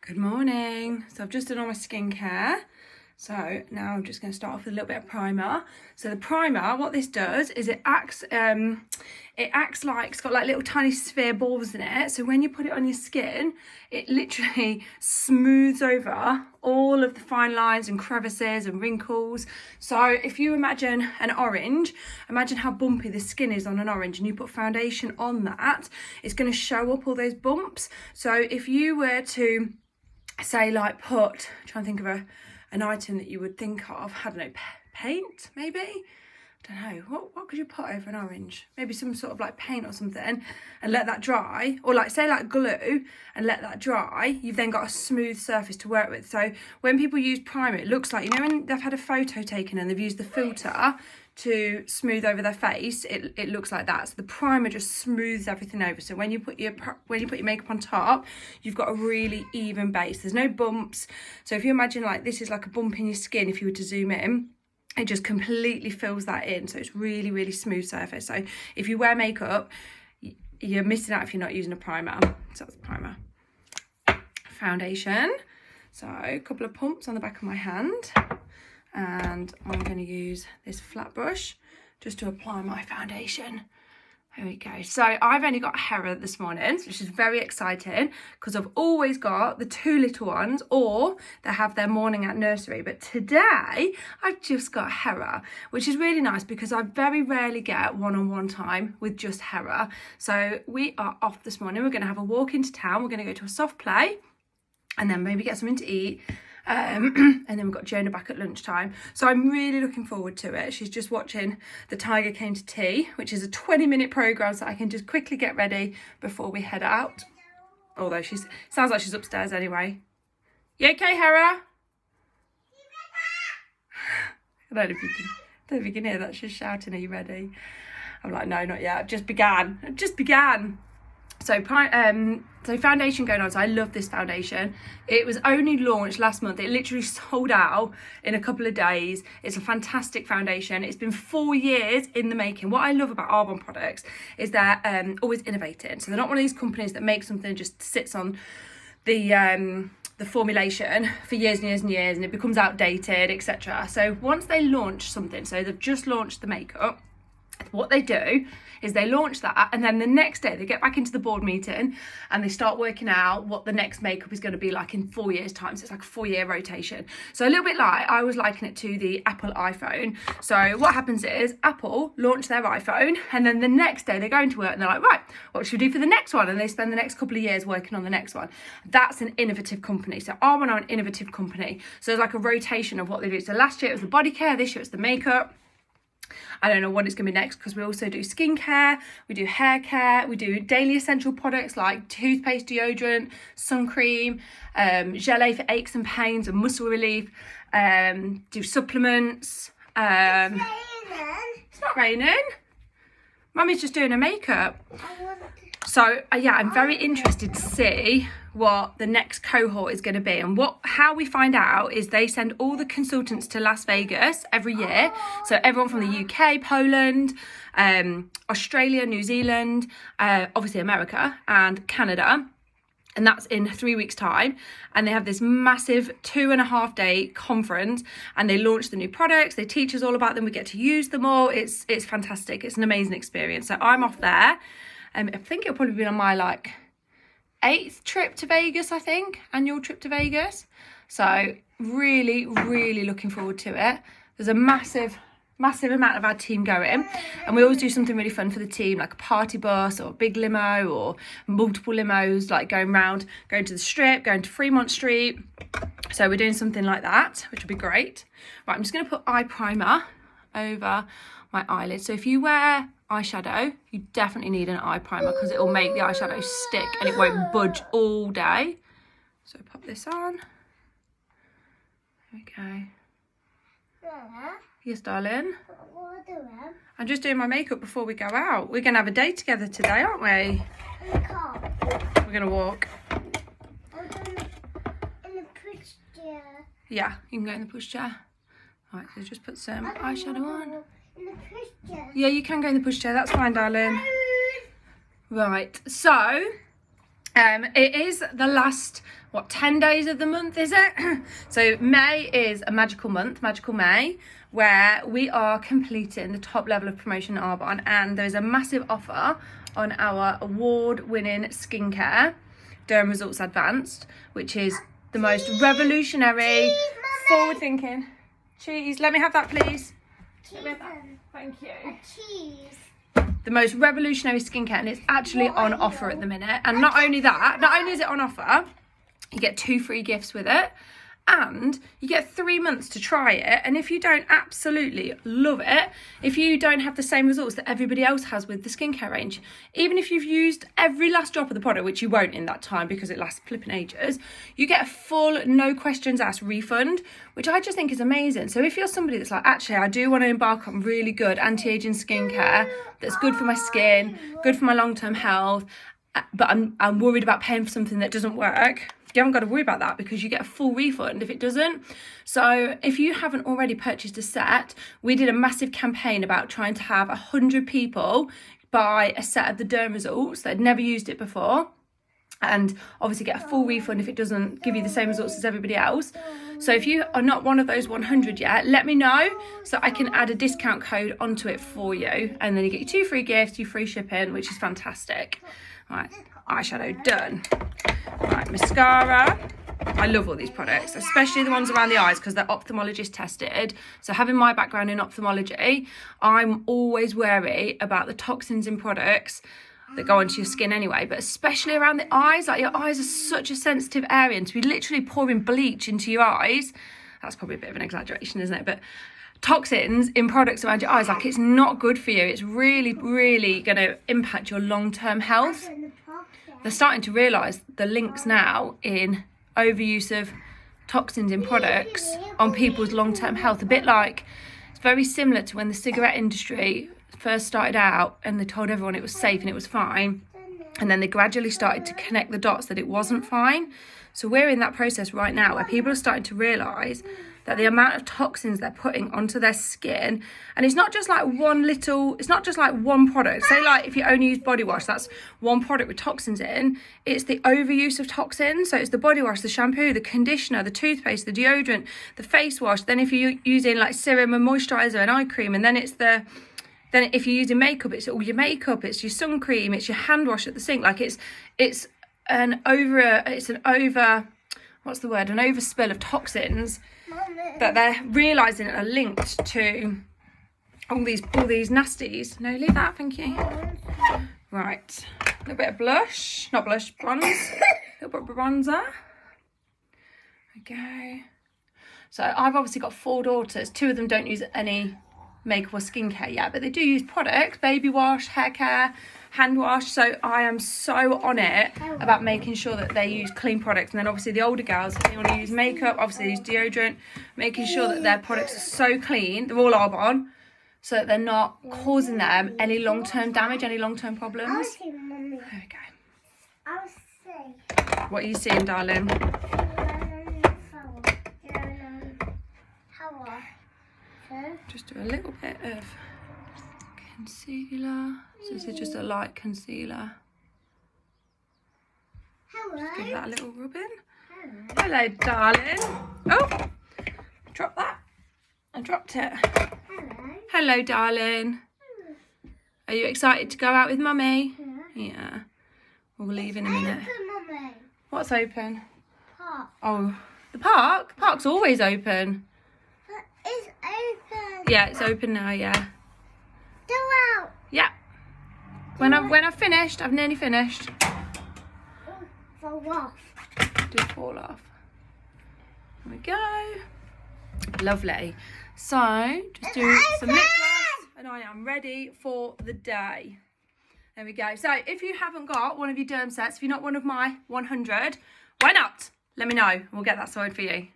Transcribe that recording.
Good morning. So I've just done all my skincare. So now I'm just going to start off with a little bit of primer. So the primer, what this does is it acts like, it's got like little tiny sphere balls in it. So when you put it on your skin, it literally smooths over all of the fine lines and crevices and wrinkles. So if you imagine an orange, imagine how bumpy the skin is on an orange, and you put foundation on that, it's going to show up all those bumps. So if you were to say like try and think of an item that you would think of, I don't know, paint maybe? I don't know, what could you put over an orange? Maybe some sort of like paint or something, and let that dry, or like say like glue and let that dry. You've then got a smooth surface to work with. So when people use primer, it looks like, you know, when they've had a photo taken and they've used the filter to smooth over their face, it looks like that. So the primer just smooths everything over. So when you put your makeup on top, you've got a really even base. There's no bumps. So if you imagine like this is like a bump in your skin, if you were to zoom in, it just completely fills that in. So it's really, really smooth surface. So if you wear makeup, you're missing out if you're not using a primer. So that's primer. Foundation. So a couple of pumps on the back of my hand. And I'm going to use this flat brush just to apply my foundation. There we go. So I've only got Hera this morning, which is very exciting because I've always got the two little ones, or they have their morning at nursery. But today I've just got Hera, which is really nice because I very rarely get one-on-one time with just Hera. So we are off this morning. We're going to have a walk into town. We're going to go to a soft play and then maybe get something to eat. And then we've got Jonah back at lunchtime. So I'm really looking forward to it. She's just watching The Tiger Came to Tea, which is a 20-minute programme, so I can just quickly get ready before we head out. Although sounds like she's upstairs anyway. You okay, Hera? I don't know if you can hear that. She's shouting, are you ready? I'm like, no, not yet. I've just began. So foundation going on. So I love this foundation. It was only launched last month. It literally sold out in a couple of days. It's a fantastic foundation. It's been 4 years in the making. What I love about Arbonne products is they're always innovating. So they're not one of these companies that make something and just sits on the formulation for years and years and years and it becomes outdated, etc. So once they launch something, so they've just launched the makeup, what they do is they launch that, and then the next day they get back into the board meeting and they start working out what the next makeup is going to be like in 4 years time. So it's like a 4-year rotation. So a little bit like, I was liking it to the Apple iPhone. So what happens is Apple launch their iPhone and then the next day they go into work and they're like, right, what should we do for the next one? And they spend the next couple of years working on the next one. That's an innovative company. So Arbonne are an innovative company. So there's like a rotation of what they do. So last year it was the body care, this year it's the makeup. I don't know what it's going to be next because we also do skincare, we do hair care, we do daily essential products like toothpaste, deodorant, sun cream, gelée for aches and pains and muscle relief, do supplements. It's not raining. Mummy's just doing her makeup. So yeah, I'm very interested to see what the next cohort is going to be, and how we find out is they send all the consultants to Las Vegas every year. So everyone from the UK, Poland, Australia, New Zealand, obviously America and Canada. And that's in 3 weeks time. And they have this massive 2.5-day conference and they launch the new products. They teach us all about them. We get to use them all. It's fantastic. It's an amazing experience. So I'm off there. I think it'll probably be on my like 8th trip to Vegas, I think, annual trip to Vegas. So really, really looking forward to it. There's a massive amount of our team going, and we always do something really fun for the team, like a party bus or a big limo or multiple limos, like going to the Strip, going to Fremont Street. So we're doing something like that, which will be great. Right, I'm just going to put eye primer over my eyelid. So if you wear eyeshadow, you definitely need an eye primer because it will make the eyeshadow stick and it won't budge all day. So pop this on. There we go. Yes, darling. I'm just doing my makeup before we go out. We're going to have a day together today, aren't we? We're going to walk. In the pushchair. Yeah, you can go in the pushchair. Right, so just put some eyeshadow on. In the pushchair. Yeah, you can go in the pushchair. That's fine, darling. Right, so It is the last, 10 days of the month, is it? So May is a magical month, Magical May, where we are completing the top level of promotion in Arbonne, and there's a massive offer on our award-winning skincare, Derm Results Advanced, which is the most revolutionary, forward-thinking. Cheese, let me have that, please. Let me have that. Thank you. Cheese. The most revolutionary skincare, and it's actually on offer at the minute. And not only that, not only is it on offer, you get 2 free gifts with it, and you get 3 months to try it. And if you don't absolutely love it, if you don't have the same results that everybody else has with the skincare range, even if you've used every last drop of the product, which you won't in that time because it lasts flipping ages, you get a full, no questions asked refund, which I just think is amazing. So if you're somebody that's like, actually, I do want to embark on really good anti-aging skincare that's good for my skin, good for my long-term health, but I'm worried about paying for something that doesn't work, you haven't got to worry about that because you get a full refund if it doesn't. So if you haven't already purchased a set, we did a massive campaign about trying to have 100 people buy a set of the Derm Results that had never used it before, and obviously get a full refund if it doesn't give you the same results as everybody else. So if you are not one of those 100 yet, let me know so I can add a discount code onto it for you, and then you get your 2 free gifts, your free shipping, which is fantastic. Right, eyeshadow done. Right, mascara. I love all these products, especially the ones around the eyes because they're ophthalmologist tested. So having my background in ophthalmology, I'm always wary about the toxins in products that go onto your skin anyway, but especially around the eyes. Like, your eyes are such a sensitive area, and to be literally pouring bleach into your eyes, that's probably a bit of an exaggeration, isn't it? But toxins in products around your eyes, like, it's not good for you. It's really, really going to impact your long-term health. They're starting to realise the links now in overuse of toxins in products on people's long-term health. A bit like, it's very similar to when the cigarette industry first started out and they told everyone it was safe and it was fine, and then they gradually started to connect the dots that it wasn't fine. So we're in that process right now where people are starting to realise that the amount of toxins they're putting onto their skin, and it's not just like one product. Say like if you only use body wash, that's one product with toxins in. It's the overuse of toxins. So it's the body wash, the shampoo, the conditioner, the toothpaste, the deodorant, the face wash. Then if you're using like serum and moisturiser and eye cream, and then if you're using makeup, it's all your makeup, it's your sun cream, it's your hand wash at the sink. Like it's an overspill of toxins that they're realising are linked to all these nasties. No, leave that, thank you. Right, a little bit of blush, not blush, bronze, a little bit of bronzer. Okay. So I've obviously got 4 daughters. 2 of them don't use any makeup or skincare yet, but they do use products, baby wash, hair care, hand wash. So I am so on it about making sure that they use clean products. And then obviously the older girls, if they want to use makeup, obviously they use deodorant, making sure that their products are so clean, they're all Arbonne, so that they're not causing them any long-term damage, any long-term problems. There we go. What are you seeing, darling? Just do a little bit of concealer. So this is just a light concealer. Just give that a little rub in. Hello, darling. Oh, drop that. I dropped it. Hello, darling. Are you excited to go out with Mummy? Yeah. We'll leave in a minute. What's open? Park. Oh, the park? Park's always open. It's open. Yeah, it's open now, yeah. Go out. Yeah. When I've finished, I've nearly finished. Fall off. Did fall off. There we go. Lovely. So, just do some lip gloss and I am ready for the day. There we go. So, if you haven't got one of your derm sets, if you're not one of my 100, why not? Let me know and we'll get that sorted for you.